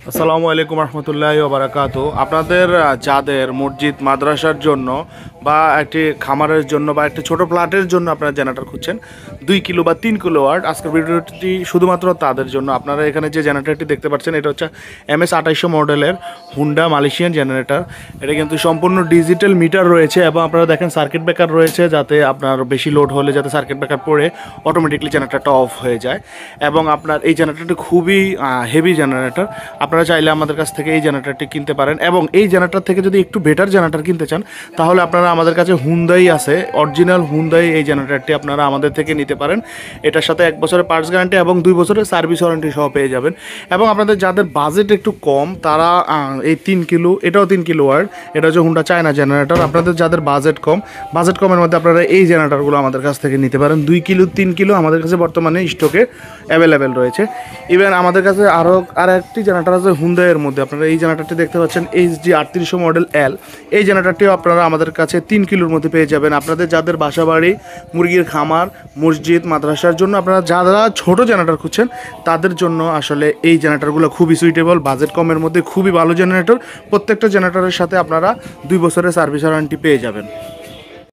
আসসালামু আলাইকুম রহমতুল্লাহি ওয়া বারাকাতুহু। আপনাদের যাদের মসজিদ মাদ্রাসার জন্য বা একটি খামারের জন্য বা একটি ছোট প্লাটের জন্য আপনারা জেনারেটর খুঁজছেন 2 কিলো বা 3 কিলো ওয়াট, আজকের ভিডিওটি শুধুমাত্র তাদের জন্য। আপনারা এখানে যে জেনারেটরটি দেখতে পাচ্ছেন এটা হচ্ছে MS 2800 মডেলের হুন্ডা মালয়েশিয়ান জেনারেটর। এটা কিন্তু সম্পূর্ণ ডিজিটাল মিটার রয়েছে এবং আপনারা দেখেন সার্কিট ব্রেকার রয়েছে, যাতে আপনার বেশি লোড হলে যাতে সার্কিট ব্রেকার পড়ে অটোমেটিকলি জেনারেটরটা অফ হয়ে যায়। এবং আপনার এই জেনারেটরটি খুবই হেভি জেনারেটর। আপনারা চাইলে আমাদের কাছ থেকে এই জেনারেটরটি কিনতে পারেন এবং এই জেনারেটর থেকে যদি একটু বেটার জেনারেটর কিনতে চান তাহলে আপনারা আমাদের কাছে হুন্দাই আছে, অরিজিনাল হুন্দাই এই জেনারেটরটি আপনারা আমাদের থেকে নিতে পারেন। এটার সাথে 1 বছরের পার্টস গ্যারান্টি এবং 2 বছরের সার্ভিস ওয়ারেন্টি সহ পেয়ে যাবেন। এবং আপনাদের যাদের বাজেট একটু কম তারা এই 3 কিলো, এটাও 3 কিলো ওয়াট, এটা হচ্ছে হুন্ডা চায়না জেনারেটর। আপনাদের যাদের বাজেট কমের মধ্যে আপনারা এই জেনারেটরগুলো আমাদের কাছ থেকে নিতে পারেন। 2 কিলো 3 কিলো আমাদের কাছে বর্তমানে স্টকে অ্যাভেলেবেল রয়েছে। ইভেন আমাদের কাছে আর একটি জেনারেটর আছে হুন্দাইয়ের মধ্যে। আপনারা এই জেনারেটরটি দেখতে পাচ্ছেন HD 3800 মডেল L। এই জেনারেটরটিও আপনারা আমাদের কাছে 3 কিলোর মধ্যে পেয়ে যাবেন। আপনাদের যাদের বাসাবাড়ি, মুরগির খামার, মসজিদ মাদ্রাসার জন্য আপনারা যারা ছোট জেনারেটর খুঁজছেন তাদের জন্য আসলে এই জেনারেটরগুলো খুবই সুইটেবল। বাজেট কমের মধ্যে খুবই ভালো জেনারেটর। প্রত্যেকটা জেনারেটরের সাথে আপনারা 2 বছরের সার্ভিস ওয়ারেন্টি পেয়ে যাবেন।